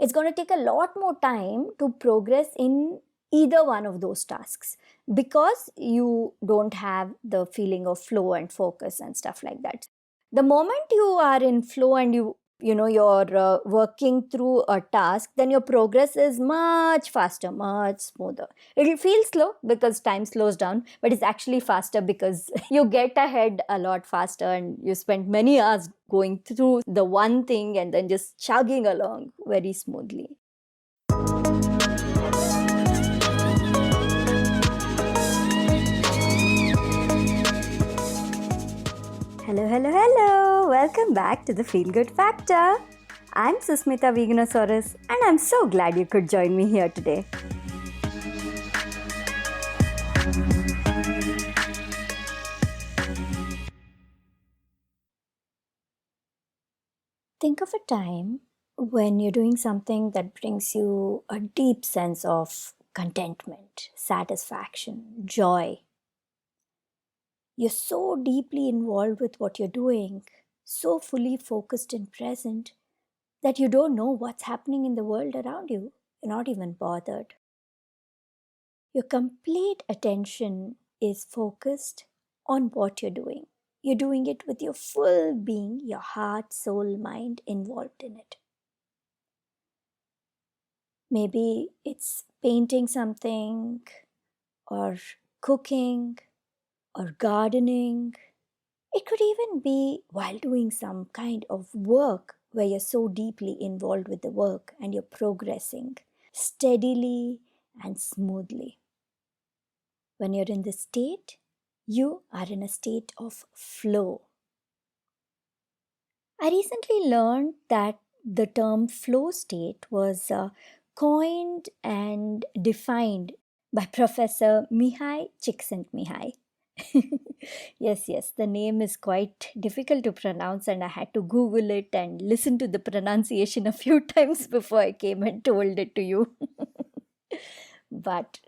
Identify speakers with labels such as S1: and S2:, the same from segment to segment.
S1: it's going to take a lot more time to progress in either one of those tasks because you don't have the feeling of flow and focus and stuff like that. The moment you are in flow and you're working through a task, then your progress is much faster, much smoother. It'll feel slow because time slows down, but it's actually faster because you get ahead a lot faster and you spend many hours going through the one thing and then just chugging along very smoothly. Hello, hello, hello! Welcome back to the Feel Good Factor. I'm Susmita Veganosaurus and I'm so glad you could join me here today. Think of a time when you're doing something that brings you a deep sense of contentment, satisfaction, joy. You're so deeply involved with what you're doing, so fully focused and present that you don't know what's happening in the world around you. You're not even bothered. Your complete attention is focused on what you're doing. You're doing it with your full being, your heart, soul, mind involved in it. Maybe it's painting something, or cooking, or gardening. It could even be while doing some kind of work where you're so deeply involved with the work and you're progressing steadily and smoothly. When you're in this state, you are in a state of flow. I recently learned that the term flow state was coined and defined by Professor Mihai Csikszentmihalyi. Yes, the name is quite difficult to pronounce, and I had to Google it and listen to the pronunciation a few times before I came and told it to you. But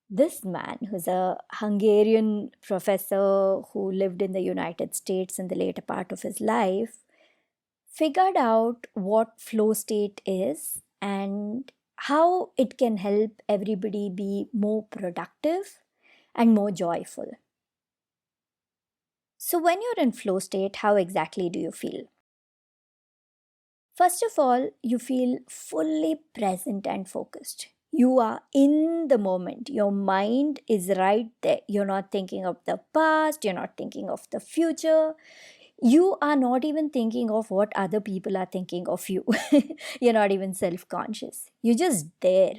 S1: this man, who's a Hungarian professor who lived in the United States in the later part of his life, figured out what flow state is and how it can help everybody be more productive and more joyful. So, when you're in flow state, how exactly do you feel? First of all, you feel fully present and focused. You are in the moment. Your mind is right there. You're not thinking of the past, you're not thinking of the future. You are not even thinking of what other people are thinking of you. You're not even self conscious. You're just there.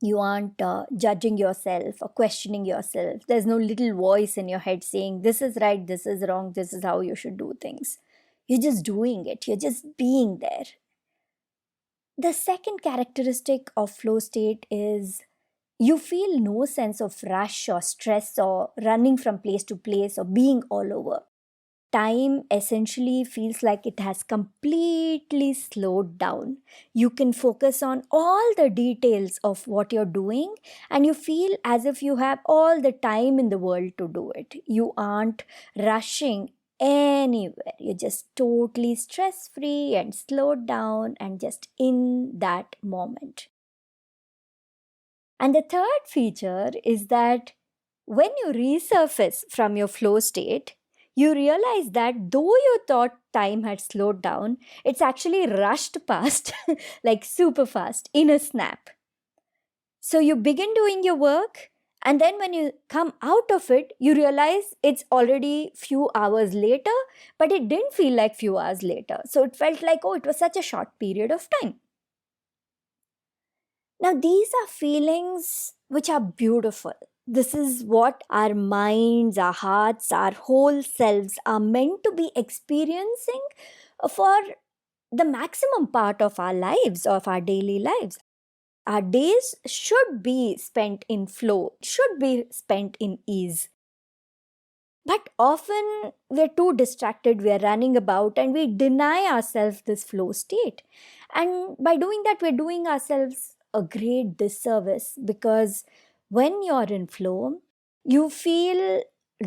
S1: You aren't judging yourself or questioning yourself. There's no little voice in your head saying, this is right, this is wrong, this is how you should do things. You're just doing it, you're just being there. The second characteristic of flow state is you feel no sense of rush or stress or running from place to place or being all over. Time essentially feels like it has completely slowed down. You can focus on all the details of what you're doing, and you feel as if you have all the time in the world to do it. You aren't rushing anywhere. You're just totally stress free and slowed down and just in that moment. And the third feature is that when you resurface from your flow state, you realize that though you thought time had slowed down, it's actually rushed past like super fast in a snap. So you begin doing your work, and then when you come out of it, you realize it's already few hours later, but it didn't feel like few hours later. So it felt like, oh, it was such a short period of time. Now, these are feelings which are beautiful. This is what our minds, our hearts, our whole selves are meant to be experiencing for the maximum part of our lives, of our daily lives. Our days should be spent in flow, should be spent in ease. But often we're too distracted, we're running about, and we deny ourselves this flow state. And by doing that, we're doing ourselves a great disservice because when you're in flow, you feel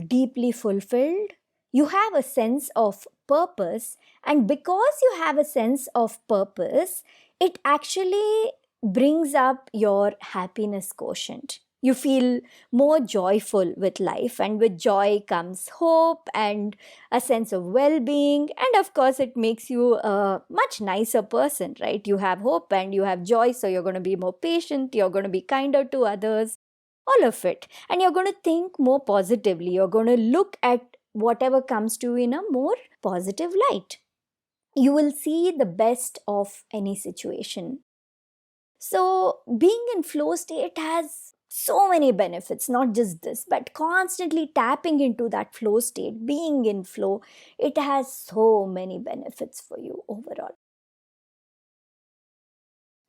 S1: deeply fulfilled, you have a sense of purpose, and because you have a sense of purpose, it actually brings up your happiness quotient. You feel more joyful with life, and with joy comes hope and a sense of well being. And of course, it makes you a much nicer person, right? You have hope and you have joy, so you're going to be more patient, you're going to be kinder to others, all of it. And you're going to think more positively, you're going to look at whatever comes to you in a more positive light. You will see the best of any situation. So, being in flow state has so many benefits, not just this, but constantly tapping into that flow state, being in flow, it has so many benefits for you overall.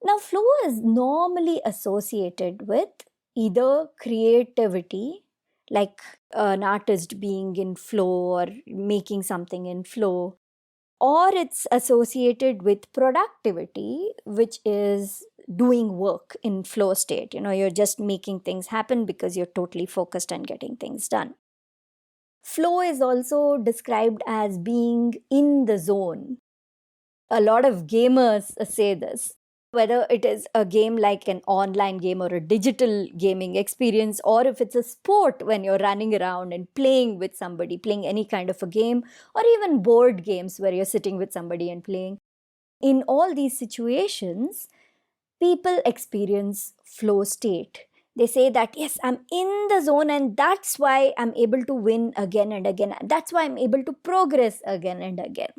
S1: Now, flow is normally associated with either creativity, like an artist being in flow or making something in flow, or it's associated with productivity, which is doing work in flow state. You're just making things happen because you're totally focused on getting things done. Flow is also described as being in the zone. A lot of gamers say this, whether it is a game like an online game or a digital gaming experience, or if it's a sport when you're running around and playing with somebody, playing any kind of a game, or even board games where you're sitting with somebody and playing. In all these situations, people experience flow state. They say that, yes, I'm in the zone, and that's why I'm able to win again and again. That's why I'm able to progress again and again.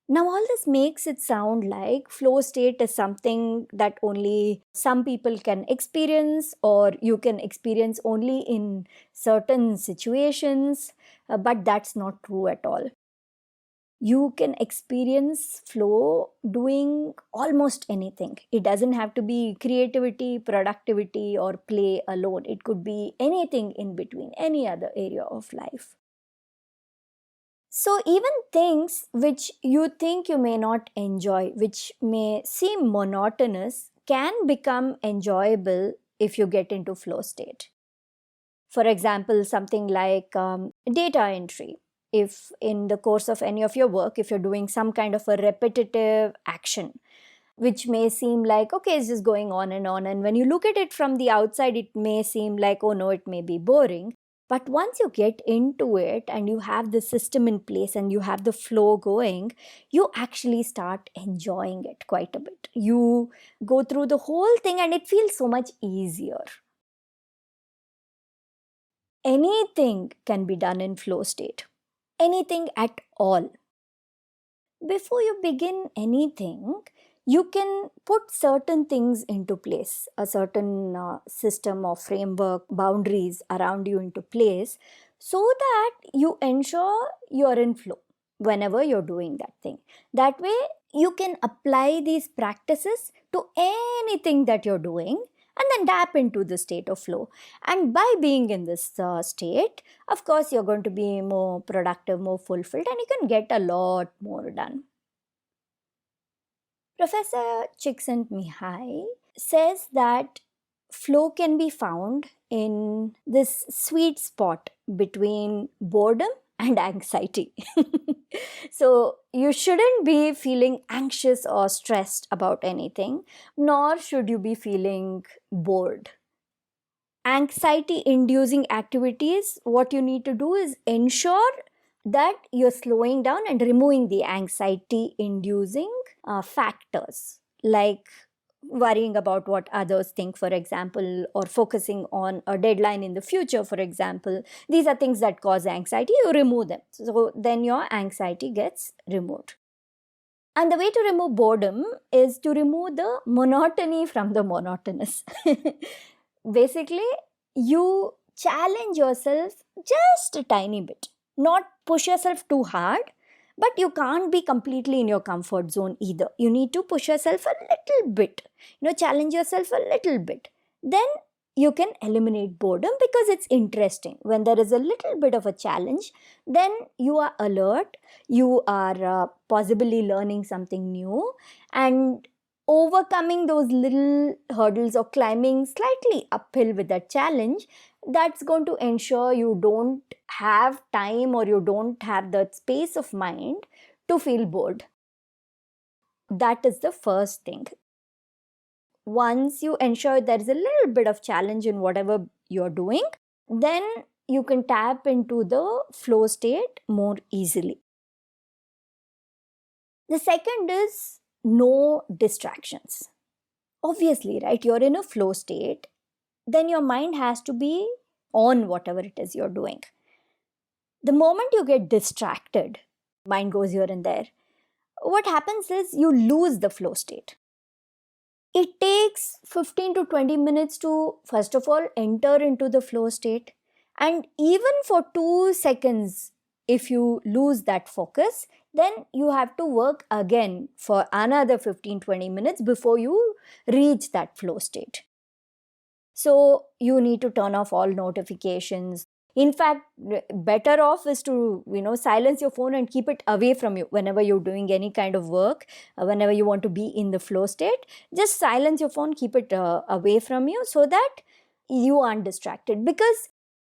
S1: Now, all this makes it sound like flow state is something that only some people can experience, or you can experience only in certain situations, but that's not true at all. You can experience flow doing almost anything. It doesn't have to be creativity, productivity, or play alone. It could be anything in between, any other area of life. So, even things which you think you may not enjoy, which may seem monotonous, can become enjoyable if you get into flow state. For example, something like data entry. If in the course of any of your work, if you're doing some kind of a repetitive action, which may seem like, okay, it's just going on, and when you look at it from the outside, it may seem like, oh no, it may be boring. But once you get into it and you have the system in place and you have the flow going, you actually start enjoying it quite a bit. You go through the whole thing and it feels so much easier. Anything can be done in flow state, anything at all. Before you begin anything, you can put certain things into place, a certain system or framework, boundaries around you into place, so that you ensure you're in flow whenever you're doing that thing. That way, you can apply these practices to anything that you're doing and then tap into the state of flow. And by being in this state, of course, you're going to be more productive, more fulfilled, and you can get a lot more done. Professor Csikszentmihalyi says that flow can be found in this sweet spot between boredom and anxiety. So, you shouldn't be feeling anxious or stressed about anything, nor should you be feeling bored. Anxiety inducing activities, what you need to do is ensure that you're slowing down and removing the anxiety inducing factors, like worrying about what others think, for example, or focusing on a deadline in the future, for example. These are things that cause anxiety. You remove them. So then your anxiety gets removed. And the way to remove boredom is to remove the monotony from the monotonous. Basically, you challenge yourself just a tiny bit, not push yourself too hard, but you can't be completely in your comfort zone either. You need to push yourself a little bit, challenge yourself a little bit. Then you can eliminate boredom because it's interesting. When there is a little bit of a challenge, then you are alert, you are possibly learning something new, and overcoming those little hurdles or climbing slightly uphill with that challenge, that's going to ensure you don't have time or you don't have that space of mind to feel bored. That is the first thing. Once you ensure there is a little bit of challenge in whatever you're doing, then you can tap into the flow state more easily. The second is no distractions. Obviously, right? You're in a flow state, then your mind has to be on whatever it is you're doing. The moment you get distracted, mind goes here and there, what happens is you lose the flow state. It takes 15 to 20 minutes to, first of all, enter into the flow state. And even for 2 seconds, if you lose that focus, then you have to work again for another 15-20 minutes before you reach that flow state. So you need to turn off all notifications. In fact, better off is to, silence your phone and keep it away from you whenever you're doing any kind of work. Whenever you want to be in the flow state, just silence your phone, keep it away from you so that you aren't distracted. Because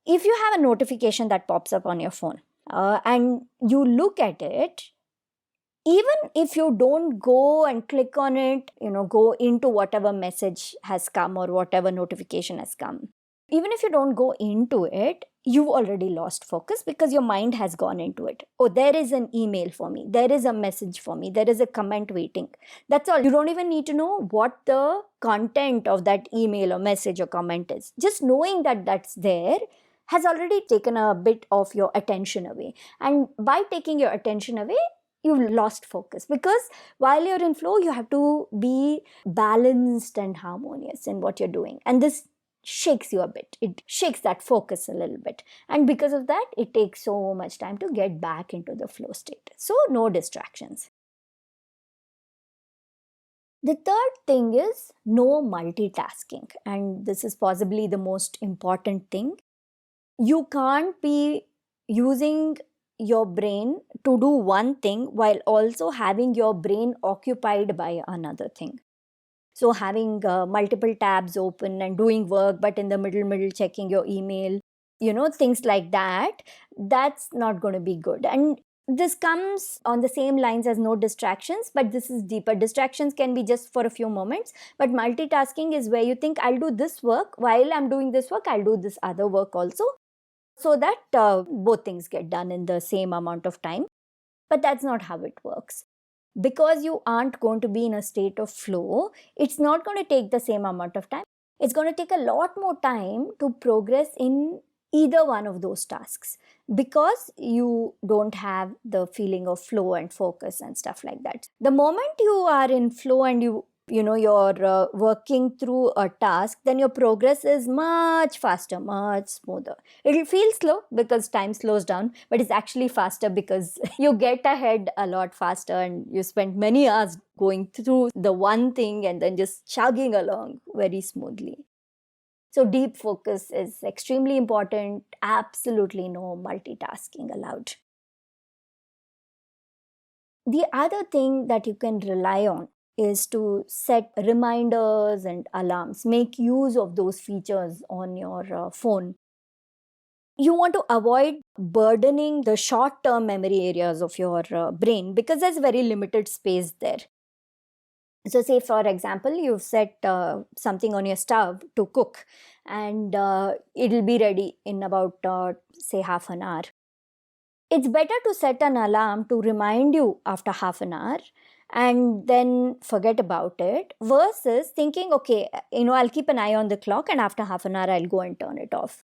S1: if you have a notification that pops up on your phone and you look at it, even if you don't go and click on it, go into whatever message has come or whatever notification has come, even if you don't go into it, you've already lost focus because your mind has gone into it. Oh, there is an email for me. There is a message for me. There is a comment waiting. That's all. You don't even need to know what the content of that email or message or comment is. Just knowing that that's there has already taken a bit of your attention away. And by taking your attention away, you've lost focus, because while you're in flow, you have to be balanced and harmonious in what you're doing. And this shakes you a bit. It shakes that focus a little bit. And because of that, it takes so much time to get back into the flow state. So no distractions. The third thing is no multitasking. And this is possibly the most important thing. You can't be using your brain to do one thing while also having your brain occupied by another thing. So having multiple tabs open and doing work, but in the middle checking your email, things like that, that's not going to be good. And this comes on the same lines as no distractions, but this is deeper. Distractions can be just for a few moments, but multitasking is where you think, I'll do this work. While I'm doing this work, I'll do this other work also, so that both things get done in the same amount of time. But that's not how it works. Because you aren't going to be in a state of flow, it's not going to take the same amount of time. It's going to take a lot more time to progress in either one of those tasks, because you don't have the feeling of flow and focus and stuff like that. The moment you are in flow and you're working through a task, then your progress is much faster, much smoother. It'll feel slow because time slows down, but it's actually faster because you get ahead a lot faster and you spend many hours going through the one thing and then just chugging along very smoothly. So deep focus is extremely important. Absolutely no multitasking allowed. The other thing that you can rely on is to set reminders and alarms. Make use of those features on your phone. You want to avoid burdening the short-term memory areas of your brain, because there's very limited space there. So say, for example, you've set something on your stove to cook, and it'll be ready in about, say, half an hour. It's better to set an alarm to remind you after half an hour and then forget about it, versus thinking, okay, I'll keep an eye on the clock and after half an hour I'll go and turn it off.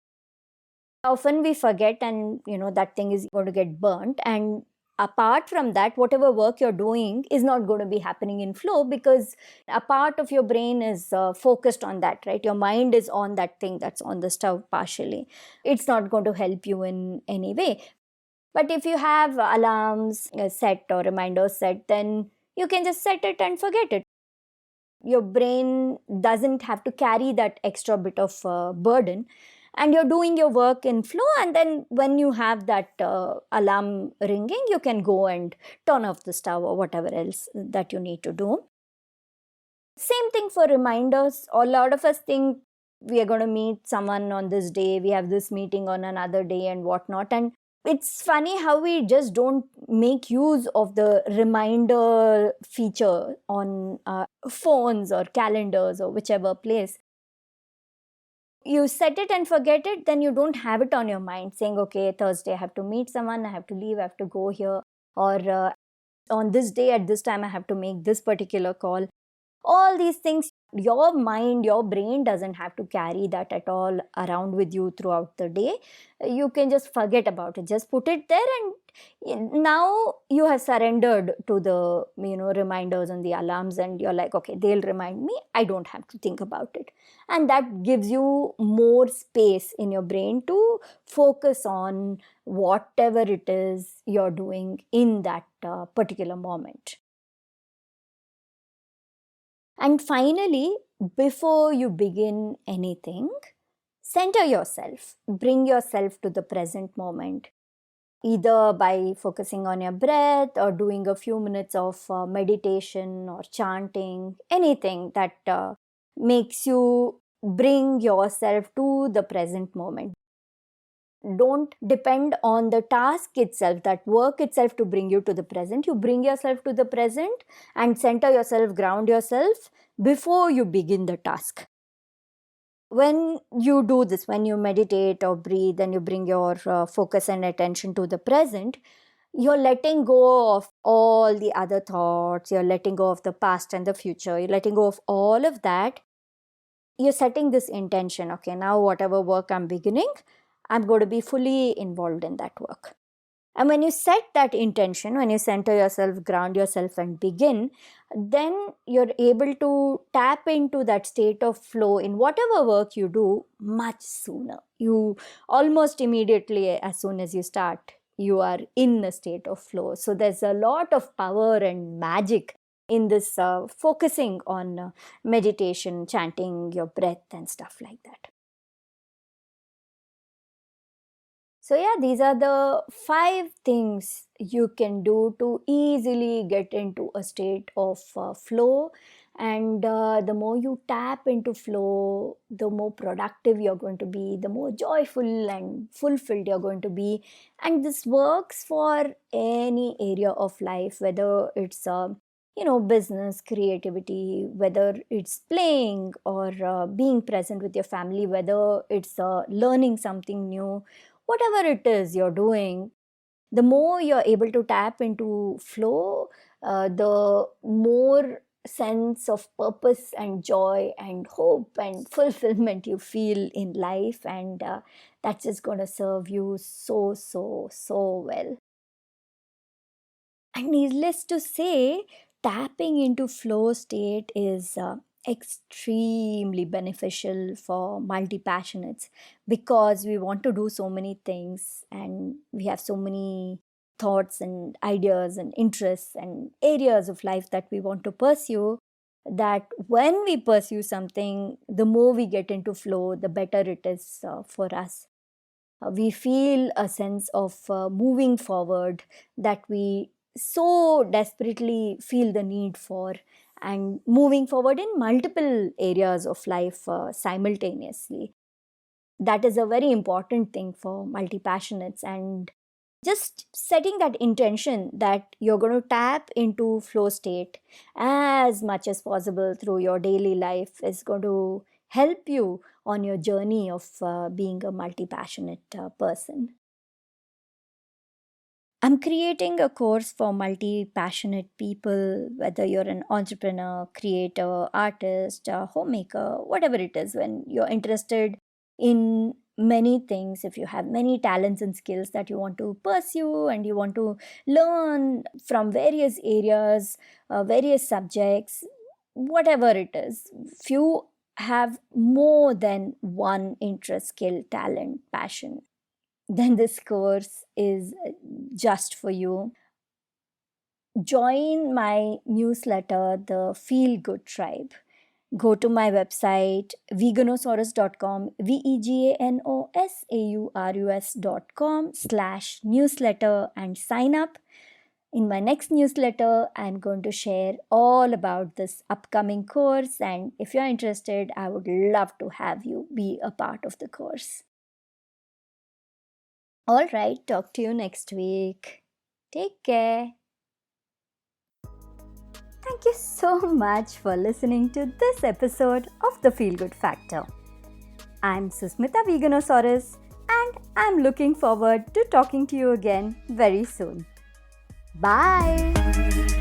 S1: Often we forget, and that thing is going to get burnt, and apart from that, whatever work you're doing is not going to be happening in flow, because a part of your brain is focused on that, right? Your mind is on that thing that's on the stove partially. It's not going to help you in any way. But if you have alarms set or reminders set, then you can just set it and forget it. Your brain doesn't have to carry that extra bit of burden, and you're doing your work in flow, and then when you have that alarm ringing, you can go and turn off the stove or whatever else that you need to do. Same thing for reminders. A lot of us think we are going to meet someone on this day, we have this meeting on another day and whatnot, and It's funny how we just don't make use of the reminder feature on phones or calendars or whichever place. You set it and forget it, then you don't have it on your mind saying, okay, Thursday I have to meet someone, I have to leave, I have to go here, or on this day at this time I have to make this particular call. All these things, your mind, your brain doesn't have to carry that at all around with you throughout the day. You can just forget about it, just put it there, and now you have surrendered to the reminders and the alarms, and you're like, okay, they'll remind me, I don't have to think about it. And that gives you more space in your brain to focus on whatever it is you're doing in that particular moment. And finally, before you begin anything, center yourself, bring yourself to the present moment, either by focusing on your breath or doing a few minutes of meditation or chanting, anything that makes you bring yourself to the present moment. Don't depend on the task itself, that work itself, to bring you to the present. You bring yourself to the present and center yourself, ground yourself before you begin the task. When you do this, when you meditate or breathe and you bring your focus and attention to the present, you're letting go of all the other thoughts, you're letting go of the past and the future, you're letting go of all of that. You're setting this intention, okay, now whatever work I'm beginning, I'm going to be fully involved in that work. And when you set that intention, when you center yourself, ground yourself, and begin, then you're able to tap into that state of flow in whatever work you do much sooner. You almost immediately, as soon as you start, you are in a state of flow. So there's a lot of power and magic in this focusing on meditation, chanting your breath, and stuff like that. So, yeah, these are the 5 things you can do to easily get into a state of flow. And the more you tap into flow, the more productive you're going to be, the more joyful and fulfilled you're going to be. And this works for any area of life, whether it's business, creativity, whether it's playing or being present with your family, whether it's learning something new, whatever it is you're doing. The more you're able to tap into flow, the more sense of purpose and joy and hope and fulfillment you feel in life, and that's just going to serve you so, so, so well. And needless to say, tapping into flow state is extremely beneficial for multi passionates, because we want to do so many things and we have so many thoughts and ideas and interests and areas of life that we want to pursue, that when we pursue something, the more we get into flow, the better it is for us. We feel a sense of moving forward that we so desperately feel the need for, and moving forward in multiple areas of life simultaneously. That is a very important thing for multi passionates. And just setting that intention that you're going to tap into flow state as much as possible through your daily life is going to help you on your journey of being a multi passionate person. I'm creating a course for multi passionate people, whether you're an entrepreneur, creator, artist, homemaker, whatever it is. When you're interested in many things, if you have many talents and skills that you want to pursue and you want to learn from various areas, various subjects, whatever it is, if you have more than one interest, skill, talent, passion, then this course is just for you. Join my newsletter, the Feel Good Tribe. Go to my website, veganosaurus.com, veganosaurus.com/newsletter, and sign up. In my next newsletter, I'm going to share all about this upcoming course. And if you're interested, I would love to have you be a part of the course. All right, talk to you next week. Take care. Thank you so much for listening to this episode of The Feel Good Factor. I'm Susmita Veganosaurus, and I'm looking forward to talking to you again very soon. Bye.